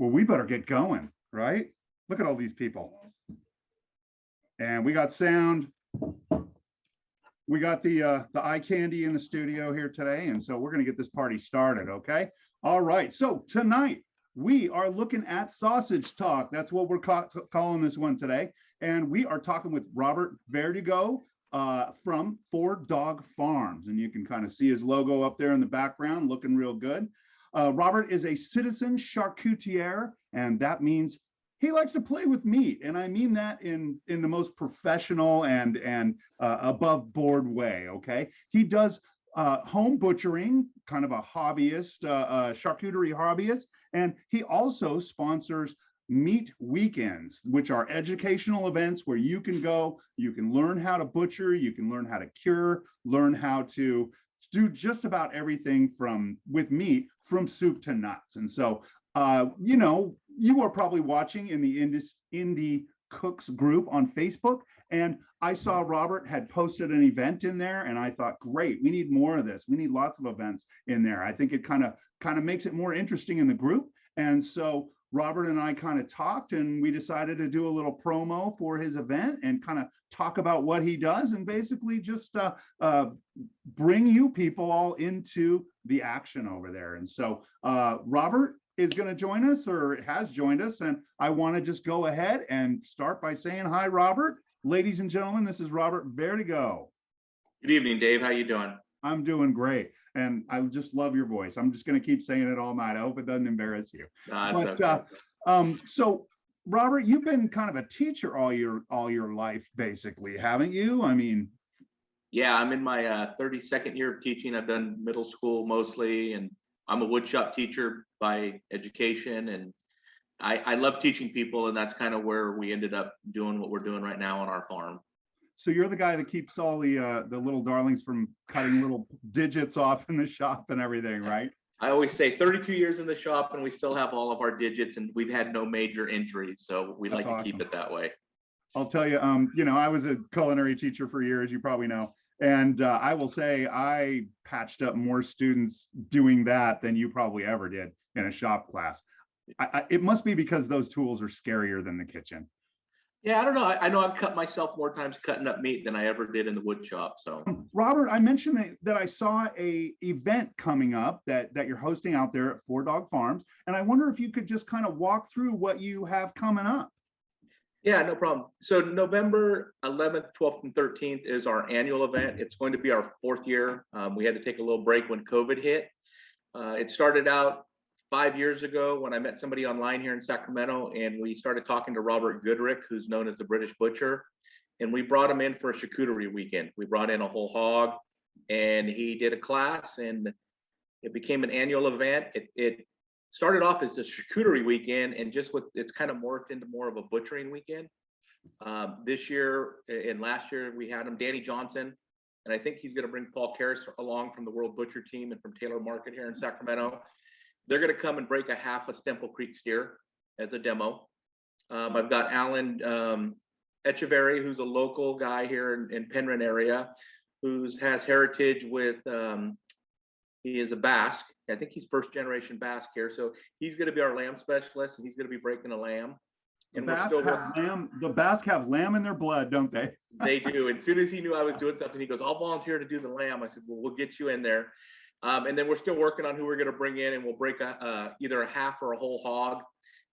Well, we better get going, right? Look at all these people. And we got sound. We got the eye candy in the studio here today. And so we're going to get this party started, okay? All right. So tonight we are looking at sausage talk. That's what we're calling this one today. And we are talking with Robert Verdugo from 4 Dog Farms. And you can kind of see his logo up there in the background looking real good. Robert is a citizen charcutier, and that means he likes to play with meat, and I mean that in the most professional and above board way. Okay, he does home butchering, kind of a hobbyist, charcuterie hobbyist, and he also sponsors meat weekends, which are educational events where you can go, you can learn how to butcher, you can learn how to cure, learn how to do just about everything with meat, from soup to nuts. And so you know, you are probably watching in the Indie Cooks group on Facebook, and I saw Robert had posted an event in there, and I thought, great, we need more of this. We need lots of events in there. I think it kind of makes it more interesting in the group. And so Robert and I kind of talked, and we decided to do a little promo for his event and kind of talk about what he does, and basically just bring you people all into the action over there. And so Robert is going to join us, or has joined us, and I want to just go ahead and start by saying hi, Robert. Ladies and gentlemen, this is Robert Verdugo. Good evening, Dave. How you doing? I'm doing great, and I just love your voice. I'm just going to keep saying it all night. I hope it doesn't embarrass you. So Robert, you've been kind of a teacher all your life, basically, haven't you? I mean, yeah, I'm in my 32nd year of teaching. I've done middle school mostly, and I'm a woodshop teacher by education, and I love teaching people, and that's kind of where we ended up doing what we're doing right now on our farm. So you're the guy that keeps all the little darlings from cutting little digits off in the shop and everything, right? I always say 32 years in the shop, and we still have all of our digits, and we've had no major injuries, so we like to keep it that way. I'll tell you, you know, I was a culinary teacher for years, you probably know. And I will say I patched up more students doing that than you probably ever did in a shop class. It must be because those tools are scarier than the kitchen. Yeah, I don't know. I know I've cut myself more times cutting up meat than I ever did in the wood shop. So, Robert, I mentioned that I saw a event coming up that you're hosting out there at 4 Dog Farms, and I wonder if you could just kind of walk through what you have coming up. Yeah, no problem. So November 11th, 12th, and 13th is our annual event. It's going to be our 4th year. We had to take a little break when COVID hit. It started out 5 years ago when I met somebody online here in Sacramento, and we started talking to Robert Goodrick, who's known as the British Butcher. And we brought him in for a charcuterie weekend. We brought in a whole hog, and he did a class, and it became an annual event. It started off as a charcuterie weekend, and it's kind of morphed into more of a butchering weekend. This year and last year we had him, Danny Johnson, and I think he's going to bring Paul Karras along from the World Butcher team and from Taylor Market here in Sacramento. They're going to come and break a half a Stemple Creek steer as a demo. I've got Alan Echeverry, who's a local guy here in Penryn area, who has heritage with he is a Basque. I think he's first generation Basque here. So he's going to be our lamb specialist, and he's going to be breaking a lamb. And the Basque have lamb in their blood, don't they? They do. And as soon as he knew I was doing something, he goes, I'll volunteer to do the lamb. I said, well, we'll get you in there. And then we're still working on who we're going to bring in, and we'll break either a half or a whole hog.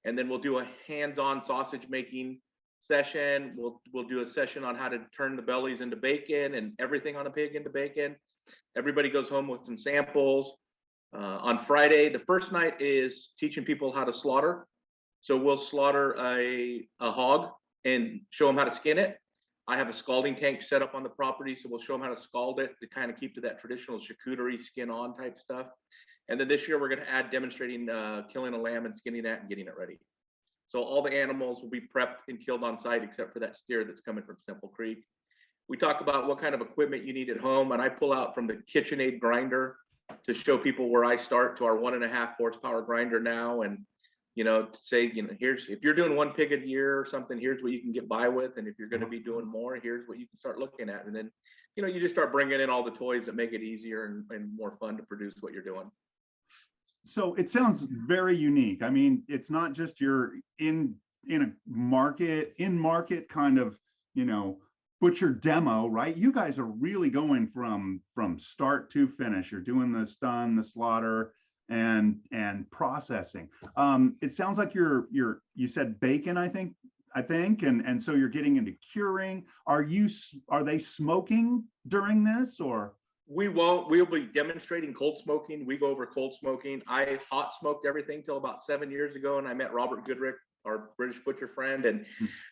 And then we'll do a hands-on sausage making session. We'll do a session on how to turn the bellies into bacon and everything on a pig into bacon. Everybody goes home with some samples. On Friday, the first night is teaching people how to slaughter. So we'll slaughter a hog and show them how to skin it. I have a scalding tank set up on the property, so we'll show them how to scald it to kind of keep to that traditional charcuterie skin on type stuff. And then this year we're going to add demonstrating killing a lamb and skinning that and getting it ready. So all the animals will be prepped and killed on site except for that steer that's coming from Stemple Creek. We talk about what kind of equipment you need at home, and I pull out from the KitchenAid grinder to show people where I start to our 1.5 horsepower grinder now, and to say, here's, if you're doing 1 pig a year or something, here's what you can get by with, and if you're going to be doing more, here's what you can start looking at. And then you just start bringing in all the toys that make it easier and more fun to produce what you're doing. So it sounds very unique. I mean, it's not just you're in a market kind of, you know, butcher demo, right? You guys are really going from start to finish. You're doing the stun, the slaughter, and processing. It sounds like you said bacon, I think, and so you're getting into curing. Are they smoking during this or? We'll be demonstrating cold smoking. We go over cold smoking. I hot smoked everything till about 7 years ago, and I met Robert Goodrick, our British butcher friend, and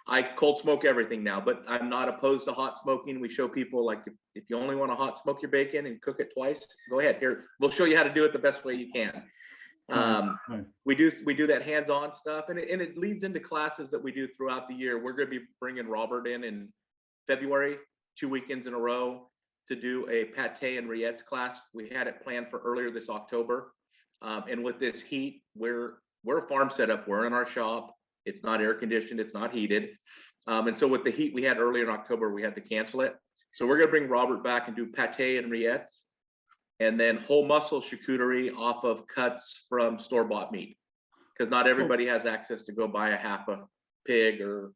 I cold smoke everything now, but I'm not opposed to hot smoking. We show people, like, if you only want to hot smoke your bacon and cook it twice, go ahead. Here, we'll show you how to do it the best way you can. Nice. We do that hands-on stuff, and it leads into classes that we do throughout the year. We're going to be bringing Robert in February, 2 weekends in a row, to do a pate and rillettes class. We had it planned for earlier this October. And with this heat, we're a farm setup. We're in our shop. It's not air conditioned. It's not heated. And so with the heat we had earlier in October, we had to cancel it. So we're going to bring Robert back and do pate and rillettes, and then whole muscle charcuterie off of cuts from store-bought meat, because not everybody has access to go buy a half a pig or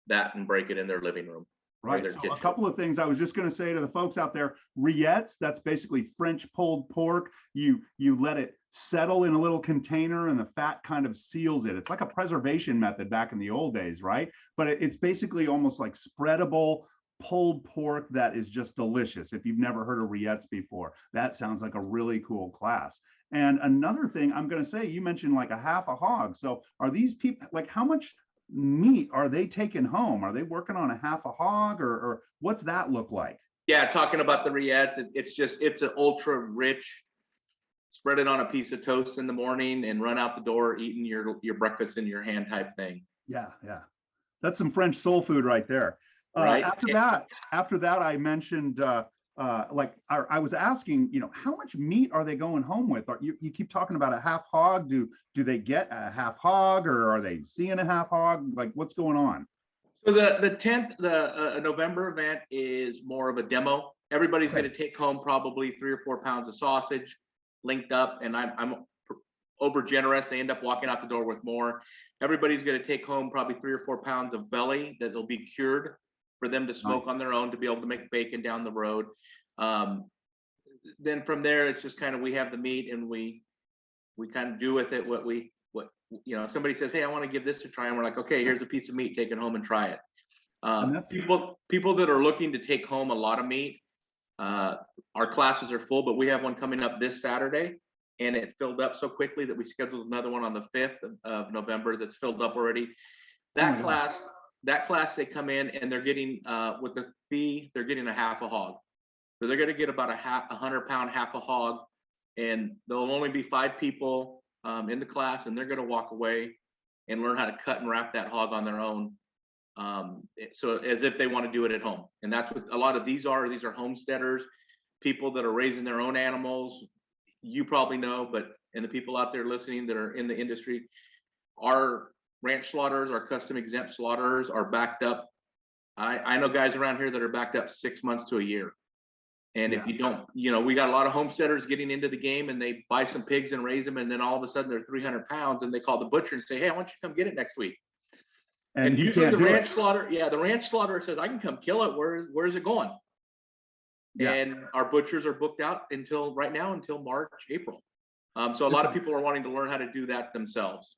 that and break it in their living room. Right. So a couple of things I was just going to say to the folks out there: rillettes, that's basically French pulled pork. You let it settle in a little container, and the fat kind of seals it. It's like a preservation method back in the old days, right? But it's basically almost like spreadable pulled pork that is just delicious. If you've never heard of rillettes before, that sounds like a really cool class. And another thing I'm going to say, you mentioned like a half a hog. So are these people, like, how much meat are they taking home? Are they working on a half a hog, or what's that look like? Yeah, talking about the rillettes, it's an ultra rich. Spread it on a piece of toast in the morning and run out the door eating your breakfast in your hand type thing. Yeah, that's some French soul food right there. Right. After that, I mentioned I was asking, how much meat are they going home with? You keep talking about a half hog. Do they get a half hog, or are they seeing a half hog? Like, what's going on? So the 10th, November event is more of a demo. Everybody's going to take home probably 3 or 4 pounds of sausage linked up, and I'm over generous. They end up walking out the door with more. Everybody's going to take home probably 3 or 4 pounds of belly that'll be cured for them to smoke on their own, to be able to make bacon down the road. Then from there, it's just kind of, we have the meat, and we kind of do with it what somebody says, hey, I want to give this a try, and we're like, okay, here's a piece of meat, take it home and try it. People that are looking to take home a lot of meat, our classes are full, but we have one coming up this Saturday, and it filled up so quickly that we scheduled another one on the 5th of November that's filled up already. That class, they come in and they're getting, with the fee, they're getting a half a hog. So they're going to get about a 100-pound half a hog, and there'll only be 5 people in the class, and they're going to walk away and learn how to cut and wrap that hog on their own. So as if they want to do it at home. And that's what a lot of these are. These are homesteaders, people that are raising their own animals. You probably know, and the people out there listening that are in the industry, our ranch slaughterers, our custom exempt slaughterers are backed up. I know guys around here that are backed up 6 months to a year. And if you don't, we got a lot of homesteaders getting into the game, and they buy some pigs and raise them, and then all of a sudden they're 300 pounds, and they call the butcher and say, hey, I want you to come get it next week. And usually the ranch slaughter says, I can come kill it. Where's it going? Yeah. And our butchers are booked out until March, April. So a lot of people are wanting to learn how to do that themselves.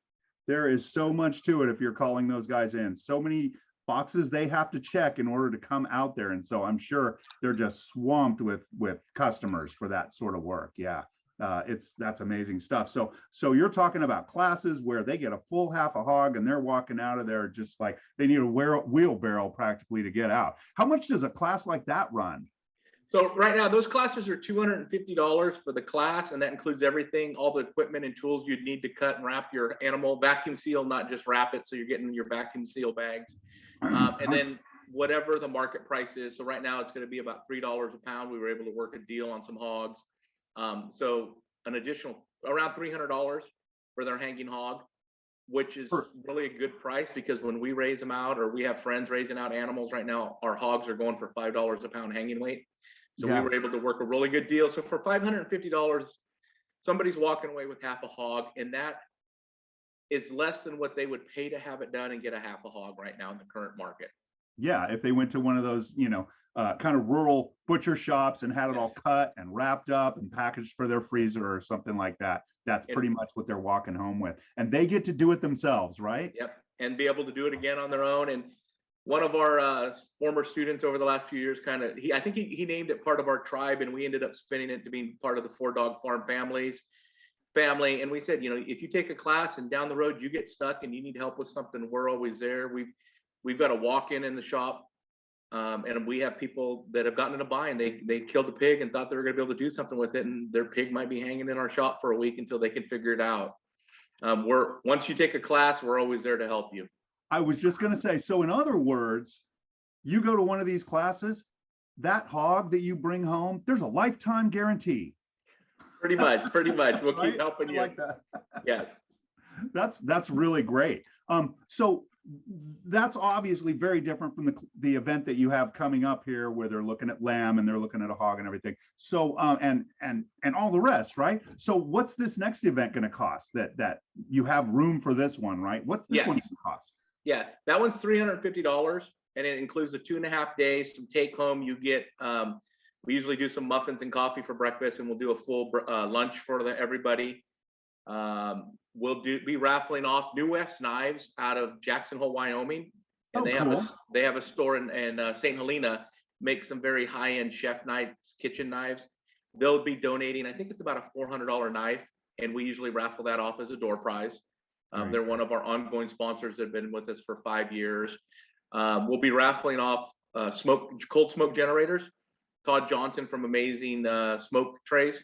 There is so much to it if you're calling those guys in. So many boxes they have to check in order to come out there. And so I'm sure they're just swamped with customers for that sort of work. Yeah. That's amazing stuff. So you're talking about classes where they get a full half a hog, and they're walking out of there just like they need a wheelbarrow practically to get out. How much does a class like that run? So right now, those classes are $250 for the class, and that includes everything, all the equipment and tools you'd need to cut and wrap your animal, vacuum seal, not just wrap it, so you're getting your vacuum seal bags. And then whatever the market price is. So right now it's going to be about $3 a pound. We were able to work a deal on some hogs. So an additional around $300 for their hanging hog, which is really a good price, because when we raise them out, or we have friends raising out animals right now, our hogs are going for $5 a pound hanging weight. So we were able to work a really good deal. So for $550, somebody's walking away with half a hog, and that is less than what they would pay to have it done and get a half a hog right now in the current market. Yeah, if they went to one of those, kind of rural butcher shops and had it all cut and wrapped up and packaged for their freezer or something like that, that's pretty much what they're walking home with. And they get to do it themselves, right? Yep, and be able to do it again on their own. And one of our former students over the last few years, I think he named it part of our tribe, and we ended up spinning it to being part of the 4-Dog Farm family. And we said, if you take a class and down the road you get stuck and you need help with something, we're always there. We've got a walk-in in the shop, and we have people that have gotten in a bind. They killed a pig and thought they were going to be able to do something with it, and their pig might be hanging in our shop for a week until they can figure it out. Once you take a class, we're always there to help you. I was just going to say, so in other words, you go to one of these classes, that hog that you bring home, there's a lifetime guarantee. Pretty much. We'll Right? keep helping you. I like that. Yes. That's really great. So that's obviously very different from the event that you have coming up here, where they're looking at lamb and they're looking at a hog and everything. So and all the rest, right? So what's this next event going to cost? That you have room for this one, right? What's this one going to cost? Yeah, that one's $350, and it includes the 2.5 days. Some take home. You get. We usually do some muffins and coffee for breakfast, and we'll do a full lunch for everybody. We'll be raffling off New West knives out of Jackson Hole, Wyoming, and they have a store in St. Helena, make some very high-end chef knives, kitchen knives. They'll be donating, I think it's about a $400 knife, and we usually raffle that off as a door prize. They're one of our ongoing sponsors that have been with us for 5 years. We'll be raffling off cold smoke generators. Todd Johnson from Amazing Smoke Trays,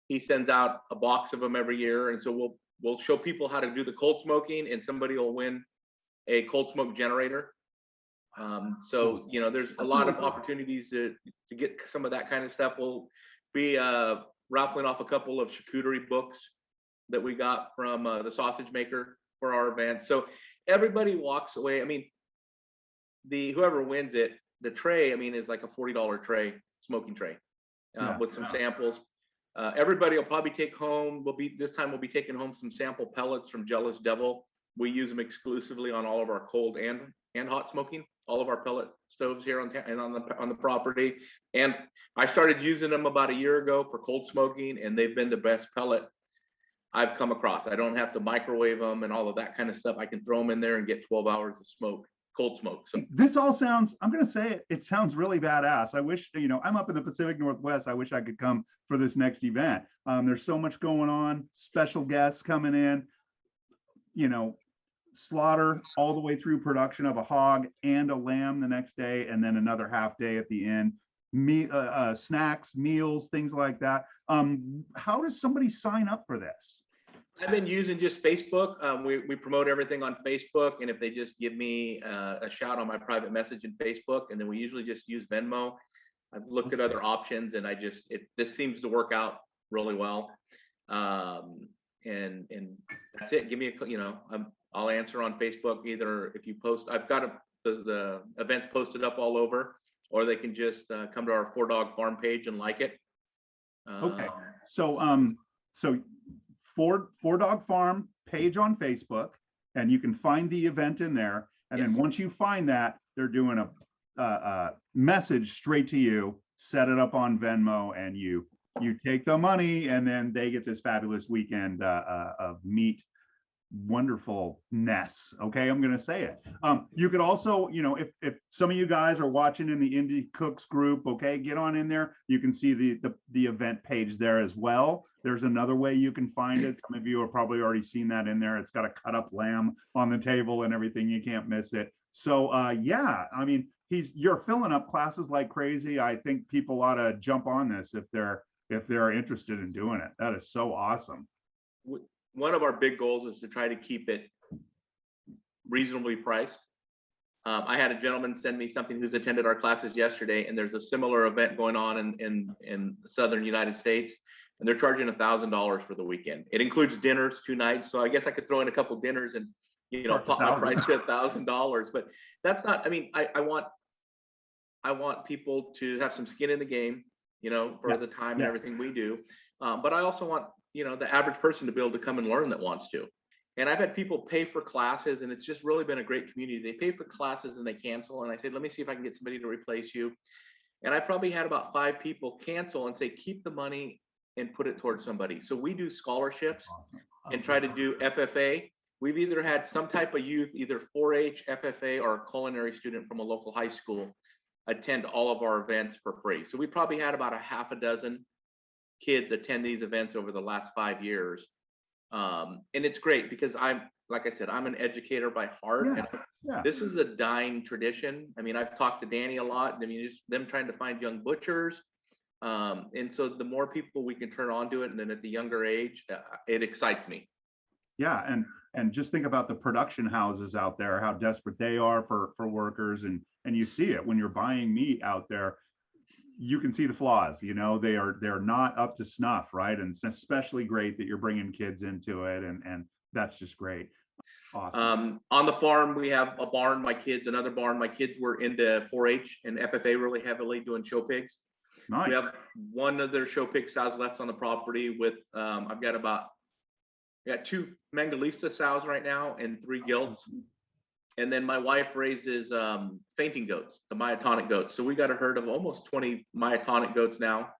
he sends out a box of them every year, and so we'll show people how to do the cold smoking, and somebody will win a cold smoke generator. So there's a lot of opportunities to get some of that kind of stuff. We'll be raffling off a couple of charcuterie books that we got from the sausage maker for our event. So everybody walks away. I mean, whoever wins it, the tray, is like a $40 tray, smoking tray, with some samples. Everybody will probably take home. This time we'll be taking home some sample pellets from Jealous Devil. We use them exclusively on all of our cold and hot smoking, all of our pellet stoves here on the property. And I started using them about a year ago for cold smoking, and they've been the best pellet I've come across. I don't have to microwave them and all of that kind of stuff. I can throw them in there and get 12 hours of smoke, cold smoke. So this all sounds, I'm going to say it sounds really badass. I wish, I'm up in the Pacific Northwest. I wish I could come for this next event. There's so much going on, special guests coming in, slaughter all the way through production of a hog and a lamb the next day, and then another half day at the end. Snacks, meals, things like that. How does somebody sign up for this? I've been using just Facebook. We promote everything on Facebook, and if they just give me a shout on my private message in Facebook, and then we usually just use Venmo. I've looked at other options, and this seems to work out really well. And that's it. Give me I'll answer on Facebook. Either if you post, I've got the events posted up all over, or they can just come to our 4-Dog Farm page and like it. Okay, so 4-Dog Farm page on Facebook, and you can find the event in there. And then once you find that, they're doing a message straight to you, set it up on Venmo, and you take the money, and then they get this fabulous weekend of meat wonderfulness. Okay, I'm going to say it. You could also, if some of you guys are watching in the Indie Cooks group, okay, get on in there. You can see the event page there as well. There's another way you can find it. Some of you have probably already seen that in there. It's got a cut up lamb on the table and everything. You can't miss it. So yeah, you're filling up classes like crazy. I think people ought to jump on this if they're interested in doing it. That is so awesome. One of our big goals is to try to keep it reasonably priced. I had a gentleman send me something who's attended our classes yesterday, and there's a similar event going on in the southern United States, and they're charging $1,000 for the weekend. It includes dinners 2 nights, so I guess I could throw in a couple dinners and pop my price to $1,000. But that's not. I want people to have some skin in the game, for the time and everything we do. But I also want you know, the average person to be able to come and learn that wants to. And I've had people pay for classes, and it's just really been a great community. They pay for classes and they cancel. And I said, let me see if I can get somebody to replace you. And I probably had about 5 people cancel and say, keep the money and put it towards somebody. So we do scholarships and try to do FFA. We've either had some type of youth, either 4-H, FFA, or a culinary student from a local high school attend all of our events for free. So we probably had about a half a dozen kids attend these events over the last 5 years. And it's great because like I said, I'm an educator by heart. Yeah, And yeah. this is a dying tradition. I mean, I've talked to Danny a lot. I mean, just them trying to find young butchers. And so the more people we can turn on to it, and then at the younger age, it excites me. Yeah, and just think about the production houses out there, how desperate they are for workers, and you see it when you're buying meat out there. You can see the flaws, you know, they're not up to snuff, right? And it's especially great that you're bringing kids into it, and that's just great. Awesome. On the farm, we have a barn. Another barn. My kids were into 4-H and FFA really heavily, doing show pigs. Nice. We have one of their show pig sows left on the property with, I've got 2 Mangalista sows right now and 3 gilts. And then my wife raises fainting goats, the myotonic goats. So we got a herd of almost 20 myotonic goats now.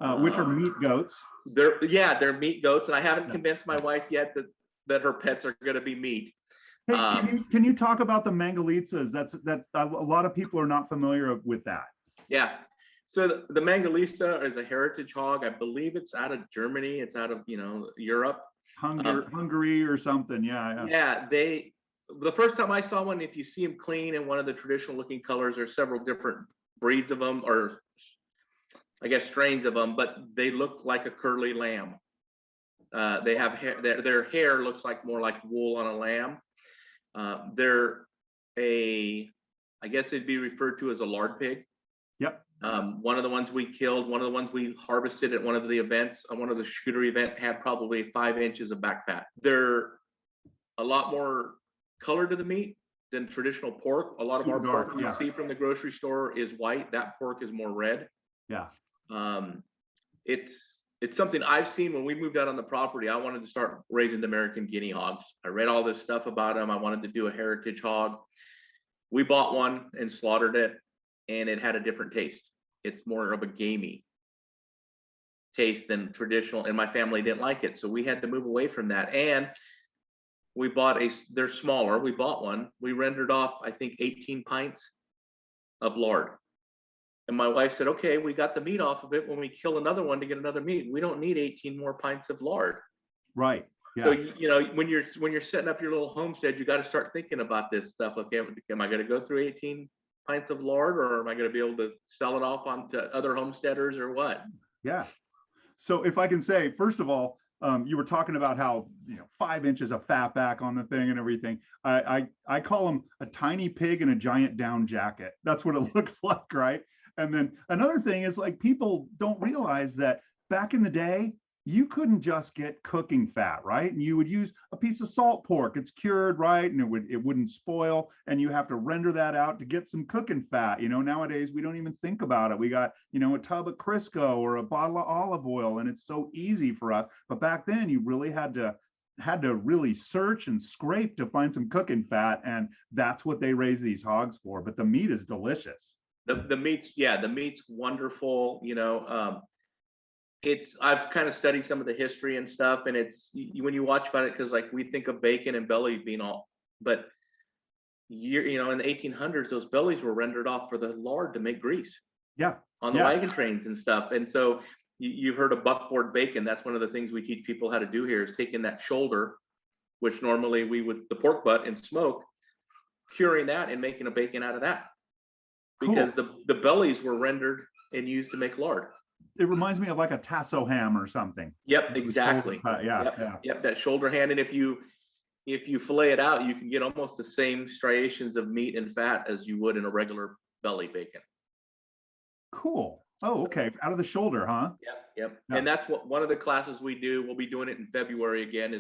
Which are meat goats. They're meat goats. And I haven't convinced my wife yet that her pets are going to be meat. Hey, can you talk about the Mangalitsas? That's a lot of people are not familiar with that. Yeah. So the Mangalista is a heritage hog. I believe it's out of Germany. It's out of, you know, Europe. Hungary or something. Yeah. The first time I saw one, if you see them clean in one of the traditional looking colors, there's several different breeds of them, or I guess strains of them, but they look like a curly lamb. They have hair, their hair looks like more like wool on a lamb. I guess they'd be referred to as a lard pig. Yep. One of the ones we killed, one of the ones we harvested at one of the events, one of the Charcuterie event, had probably 5 inches of back fat. They're a lot more color to the meat than traditional pork. A lot of our pork you see from the grocery store is white. That pork is more red. Yeah. It's something I've seen. When we moved out on the property, I wanted to start raising the American guinea hogs. I read all this stuff about them. I wanted to do a heritage hog. We bought one and slaughtered it, and it had a different taste. It's more of a gamey taste than traditional, and my family didn't like it. So we had to move away from that. And we bought they're smaller. We bought one. We rendered off, I think, 18 pints of lard. And my wife said, okay, we got the meat off of it. When we kill another one to get another meat, we don't need 18 more pints of lard. Right. Yeah. So, you know, when you're setting up your little homestead, you got to start thinking about this stuff. Okay, am I going to go through 18 pints of lard, or am I going to be able to sell it off onto other homesteaders, or what? Yeah. So if I can say, first of all, you were talking about how, you know, 5 inches of fat back on the thing and everything. I call them a tiny pig in a giant down jacket. That's what it looks like, right? And then another thing is, like, people don't realize that back in the day, you couldn't just get cooking fat, right? And you would use a piece of salt pork. It's cured, right? And it wouldn't spoil. And you have to render that out to get some cooking fat. You know, nowadays we don't even think about it. We got, you know, a tub of Crisco or a bottle of olive oil, and it's so easy for us. But back then you really had to really search and scrape to find some cooking fat, and that's what they raise these hogs for. But the meat is delicious. The meat's wonderful. You know, I've kind of studied some of the history and stuff, and it's when you watch about it, because like we think of bacon and belly being all, but you know, in the 1800s, those bellies were rendered off for the lard to make grease. Yeah. On the wagon trains and stuff. And so you've heard of buckboard bacon. That's one of the things we teach people how to do here, is taking that shoulder, which normally we would, the pork butt, and smoke, curing that and making a bacon out of that. Because the bellies were rendered and used to make lard. It reminds me of like a tasso ham or something. Yep, exactly. Yep, that shoulder hand. And if you fillet it out, you can get almost the same striations of meat and fat as you would in a regular belly bacon. Cool. Oh, okay. Out of the shoulder, huh? Yep. And that's what one of the classes we do. We'll be doing it in February again.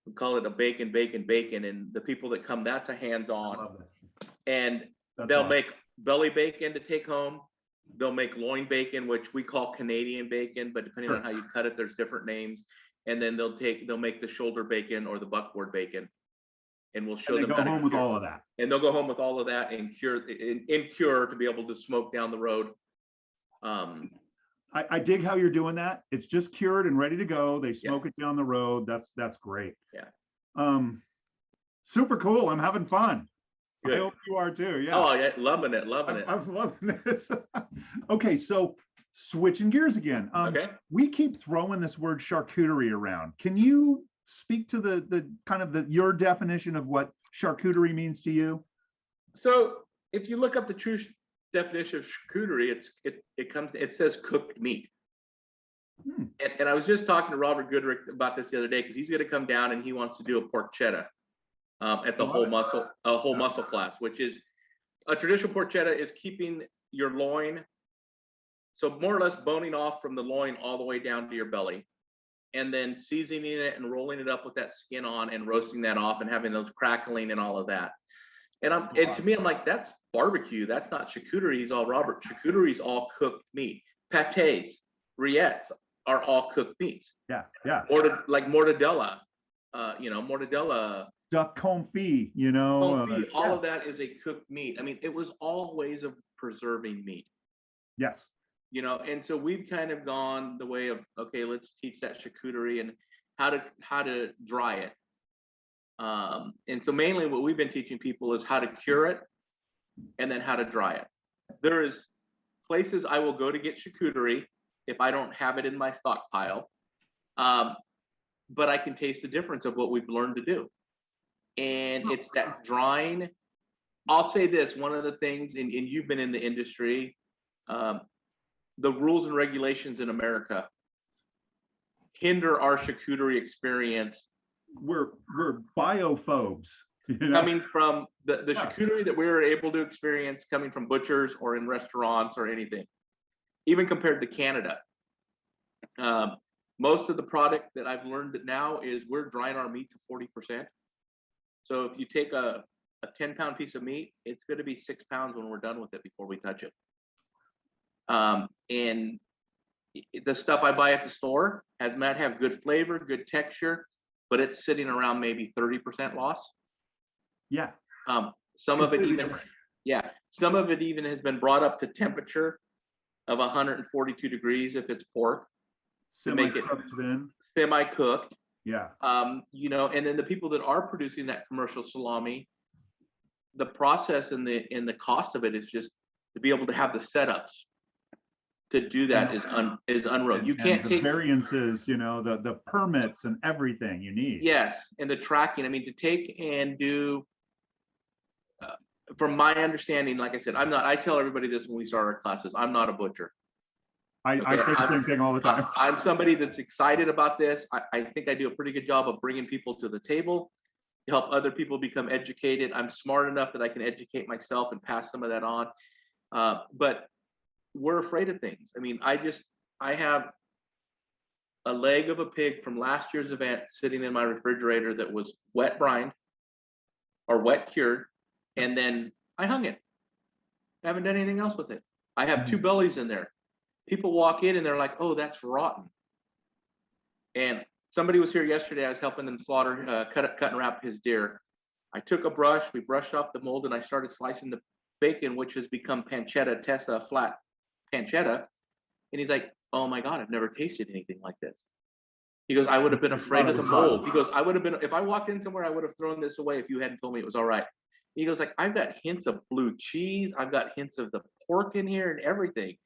We call it a bacon. And the people that come, that's a hands-on. And they'll make belly bacon to take home. They'll make loin bacon, which we call Canadian bacon, but depending on how you cut it, there's different names. And then they'll make the shoulder bacon or the buckboard bacon, and we'll show And they them go how home to with cure. all of that. And they'll go home with all of that and cure to be able to smoke down the road. I dig how you're doing that. It's just cured and ready to go. They smoke it down the road. That's great. Yeah. Super cool. I'm having fun. Good. I hope you are too. Yeah. Oh yeah, loving it. I'm loving this. Okay, so switching gears again. Okay. We keep throwing this word charcuterie around. Can you speak to the kind of your definition of what charcuterie means to you? So if you look up the true definition of charcuterie, it says cooked meat. And I was just talking to Robert Goodrick about this the other day, because he's going to come down and he wants to do a porchetta at the whole muscle class, which is a traditional porchetta is keeping your loin, so more or less boning off from the loin all the way down to your belly, and then seasoning it and rolling it up with that skin on and roasting that off and having those crackling and all of that. And to me, I'm like, that's barbecue. That's not charcuterie. He's all Robert. Charcuterie is all cooked meat. Pâtés, rillettes are all cooked meats. Yeah. Like mortadella, mortadella. Duck confit, All of that is a cooked meat. I mean, it was all ways of preserving meat. Yes. And so we've kind of gone the way of, okay, let's teach that charcuterie and how to dry it. And so mainly what we've been teaching people is how to cure it and then how to dry it. There is places I will go to get charcuterie if I don't have it in my stockpile. But I can taste the difference of what we've learned to do. And it's that drying. I'll say this, one of the things, and you've been in the industry, the rules and regulations in America hinder our charcuterie experience. We're biophobes. Coming from the charcuterie that we were able to experience coming from butchers or in restaurants or anything, even compared to Canada. Most of the product that I've learned now is we're drying our meat to 40%. So if you take a 10-pound piece of meat, it's going to be 6 pounds when we're done with it before we touch it. And the stuff I buy at the store might have good flavor, good texture, but it's sitting around maybe 30% loss. Yeah. Some of it even has been brought up to temperature of 142 degrees if it's pork to make it semi-cooked. Yeah. And then the people that are producing that commercial salami, the process and the cost of it is just to be able to have the setups to do that is unreal. You can't take variances, the permits and everything you need. Yes, and the tracking. I mean, to take and do. From my understanding, like I said, I tell everybody this when we start our classes, I'm not a butcher. I say the same thing all the time. I'm somebody that's excited about this. I think I do a pretty good job of bringing people to the table to help other people become educated. I'm smart enough that I can educate myself and pass some of that on. But we're afraid of things. I mean, I have a leg of a pig from last year's event sitting in my refrigerator that was wet brined or wet cured, and then I hung it. I haven't done anything else with it. I have 2 bellies in there. People walk in and they're like, "Oh, that's rotten." And somebody was here yesterday. I was helping them slaughter, cut and wrap his deer. I took a brush, we brushed off the mold, and I started slicing the bacon, which has become pancetta, Tessa, flat pancetta. And he's like, "Oh my God, I've never tasted anything like this." He goes, "I would have been afraid of the mold." He goes, "I would have been, if I walked in somewhere, I would have thrown this away if you hadn't told me it was all right." He goes, like, "I've got hints of blue cheese. I've got hints of the pork in here and everything."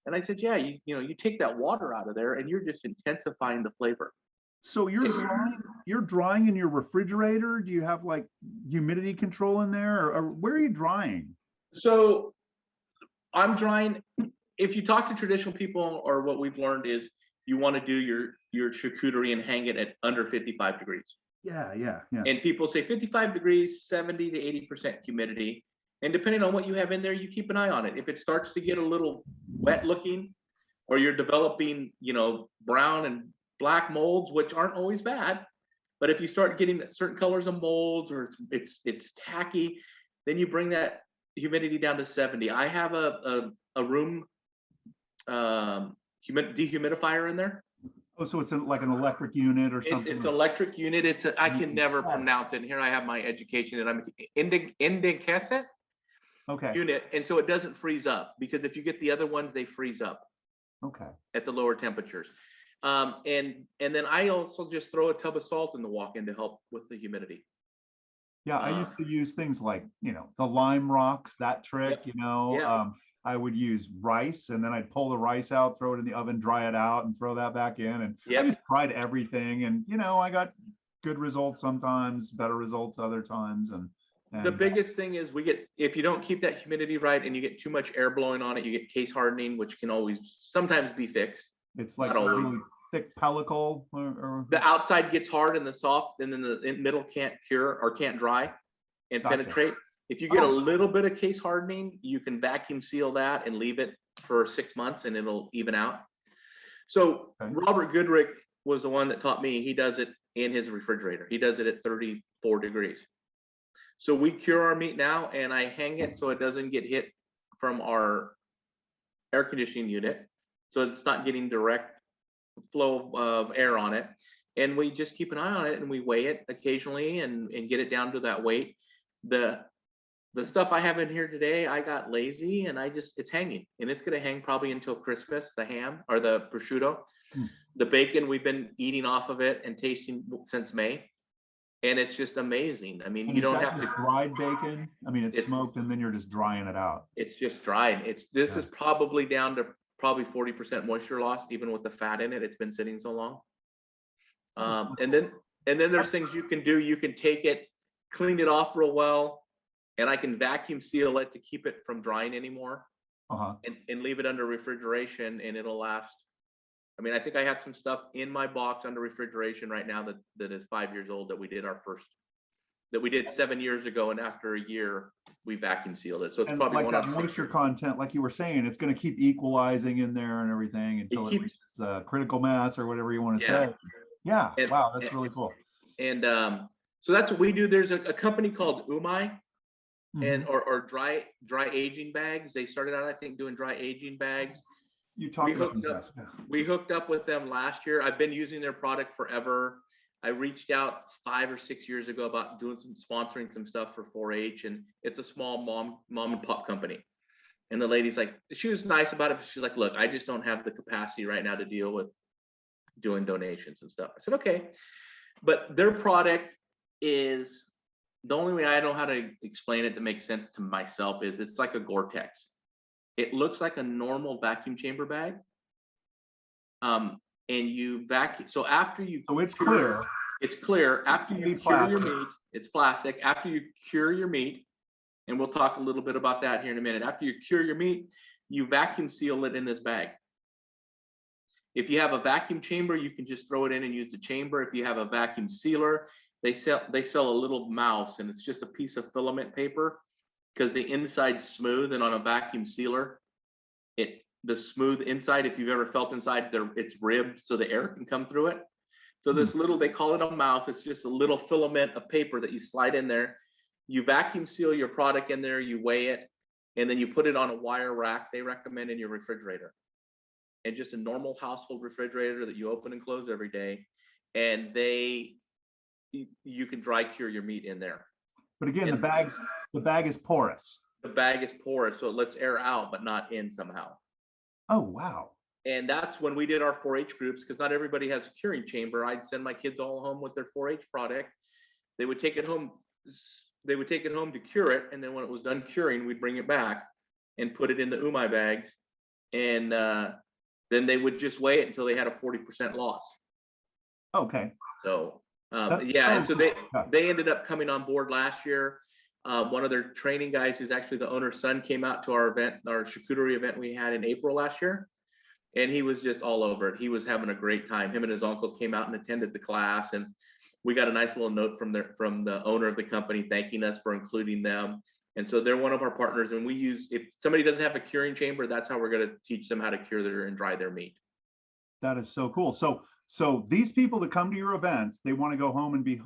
And I said, "Yeah, you take that water out of there and you're just intensifying the flavor." So you're drying in your refrigerator? Do you have like humidity control in there, or where are you drying? So I'm drying. If you talk to traditional people, or what we've learned is you want to do your charcuterie and hang it at under 55 degrees. Yeah. And people say 55 degrees, 70 to 80% humidity. And depending on what you have in there, you keep an eye on it. If it starts to get a little wet looking, or you're developing, brown and black molds, which aren't always bad, but if you start getting certain colors of molds, or it's tacky, then you bring that humidity down to 70. I have a room dehumidifier in there. Oh, so it's like an electric unit or something? It's electric unit. I can never pronounce it. And here I have my education, and I'm incandescent Okay. unit, and so it doesn't freeze up, because if you get the other ones, they freeze up. Okay. At the lower temperatures. And then I also just throw a tub of salt in the walk-in to help with the humidity. Yeah, I used to use things like, the lime rocks, that trick, Yeah. I would use rice, and then I'd pull the rice out, throw it in the oven, dry it out, and throw that back in. And I just tried everything. And, I got good results sometimes, better results other times. And the biggest thing is if you don't keep that humidity right and you get too much air blowing on it, you get case hardening, which can sometimes be fixed. It's like really thick pellicle. Or the outside gets hard and the soft, and then the middle can't cure or can't dry and penetrate. If you get a little bit of case hardening, you can vacuum seal that and leave it for 6 months, and it'll even out. So Robert Goodrick was the one that taught me. He does it in his refrigerator. He does it at 34 degrees. So we cure our meat now, and I hang it so it doesn't get hit from our air conditioning unit. So it's not getting direct flow of air on it. And we just keep an eye on it, and we weigh it occasionally and get it down to that weight. The stuff I have in here today, I got lazy, and it's hanging, and it's gonna hang probably until Christmas, the ham or the prosciutto. The bacon, we've been eating off of it and tasting since May. And it's just amazing. I mean, you don't have to dried bacon. I mean, it's smoked, and then you're just drying it out. It's just drying. This is probably down to probably 40% moisture loss, even with the fat in it. It's been sitting so long. And then there's things you can do. You can take it, clean it off real well, and I can vacuum seal it to keep it from drying anymore. And leave it under refrigeration, and it'll last. I mean, I think I have some stuff in my box under refrigeration right now that is 5 years old that we did 7 years ago, and after a year we vacuum sealed it. So it's probably like that moisture content, like you were saying, it's going to keep equalizing in there and everything until it reaches critical mass or whatever you want to say. Yeah. Wow, that's really cool. And so that's what we do. There's a company called Umai, and or dry aging bags. They started out, I think, doing dry aging bags. We hooked up with them last year. I've been using their product forever. I reached out 5 or 6 years ago about sponsoring some stuff for 4-H, and it's a small mom and pop company. And the lady's like, she was nice about it. But she's like, look, I just don't have the capacity right now to deal with doing donations and stuff. I said, okay. But their product is, the only way I know how to explain it to make sense to myself is it's like a Gore-Tex. It looks like a normal vacuum chamber bag. And you vacuum. So after you, it's clear. It's clear. After you cure your meat, it's plastic. After you cure your meat, and we'll talk a little bit about that here in a minute. After you cure your meat, you vacuum seal it in this bag. If you have a vacuum chamber, you can just throw it in and use the chamber. If you have a vacuum sealer, they sell a little mouse, and it's just a piece of filament paper, because the inside's smooth, and on a vacuum sealer, the smooth inside, if you've ever felt inside there, it's ribbed so the air can come through it. So this they call it a mouse. It's just a little filament of paper that you slide in there. You vacuum seal your product in there, you weigh it, and then you put it on a wire rack they recommend in your refrigerator. And just a normal household refrigerator that you open and close every day. And you can dry cure your meat in there. But again, the bag is porous. The bag is porous, so it lets air out, but not in somehow. Oh, wow. And that's when we did our 4-H groups, because not everybody has a curing chamber. I'd send my kids all home with their 4-H product. They would take it home. They would take it home to cure it, and then when it was done curing, we'd bring it back and put it in the Umai bags, and then they would just weigh it until they had a 40% loss. Okay. So and so they ended up coming on board last year. One of their training guys, who's actually the owner's son, came out to our event, our Charcuterie event we had in April last year, and he was just all over it. He was having a great time. Him and his uncle came out and attended the class, and we got a nice little note from the owner of the company thanking us for including them. And so they're one of our partners, and if somebody doesn't have a curing chamber, that's how we're going to teach them how to cure and dry their meat. That is so cool. So these people that come to your events, they want to go home and be,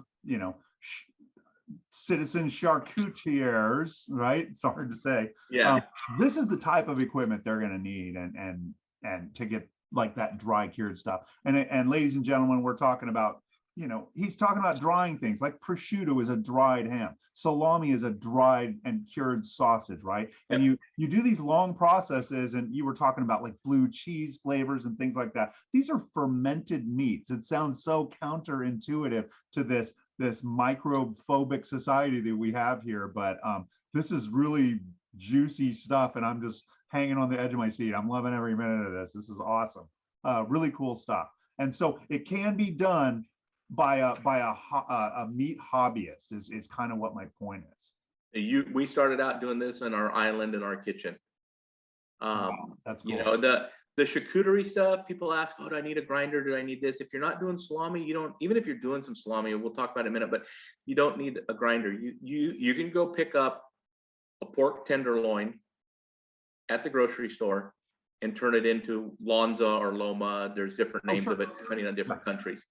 citizen charcutiers, right? It's hard to say. Yeah. This is the type of equipment they're going to need, and and to get like that dry cured stuff. And ladies and gentlemen, we're talking about, he's talking about drying things like prosciutto is a dried ham. Salami is a dried and cured sausage, right? And you do these long processes, and you were talking about like blue cheese flavors and things like that. These are fermented meats. It sounds so counterintuitive to this microphobic society that we have here, but this is really juicy stuff, and I'm just hanging on the edge of my seat. I'm loving every minute of this. This is awesome. Really cool stuff. And so it can be done by a meat hobbyist is kind of what my point is. We started out doing this in our island in our kitchen. Wow, that's cool. The charcuterie stuff, people ask, oh, do I need a grinder? Do I need this? If you're not doing salami, you don't, even if you're doing some salami, we'll talk about it in a minute, but you don't need a grinder. You can go pick up a pork tenderloin at the grocery store and turn it into Lonza or Loma. There's different names of it depending on different countries.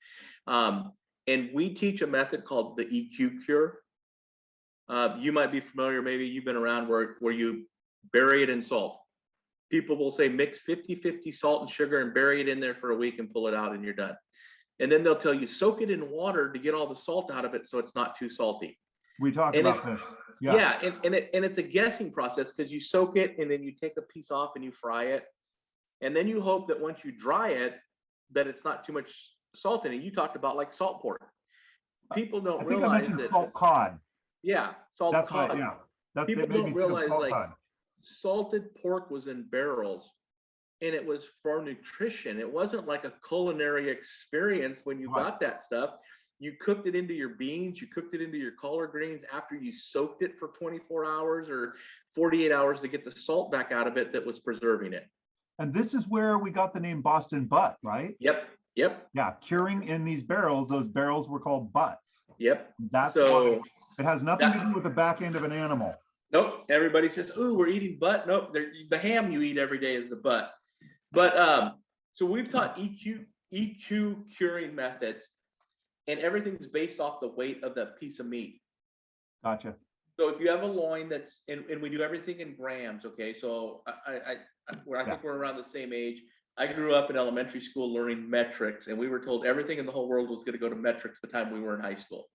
And we teach a method called the EQ cure. You might be familiar, maybe you've been around where you bury it in salt. People will say mix 50-50 salt and sugar and bury it in there for a week and pull it out and you're done. And then they'll tell you soak it in water to get all the salt out of it so it's not too salty. We talked about this. Yeah, and it's a guessing process because you soak it and then you take a piece off and you fry it. And then you hope that once you dry it, that it's not too much salt in it. You talked about like salt pork. People don't realize that salt cod. Yeah, salt That's cod. right, yeah. People don't realize like cod. Salted pork was in barrels and it was for nutrition. It wasn't like a culinary experience when you got that stuff. You cooked it into your beans, you cooked it into your collard greens after you soaked it for 24 hours or 48 hours to get the salt back out of it that was preserving it. And this is where we got the name Boston butt, right? Yep. Yeah, curing in these barrels, those barrels were called butts. Yep. That's so why. It has nothing to do with the back end of an animal. Nope. Everybody says, "Ooh, we're eating butt." Nope. The ham you eat every day is the butt. But so we've taught EQ curing methods, and everything's based off the weight of the piece of meat. Gotcha. So if you have a loin that's, and we do everything in grams, okay? So I think we're around the same age. I grew up in elementary school learning metrics, and we were told everything in the whole world was going to go to metrics by the time we were in high school.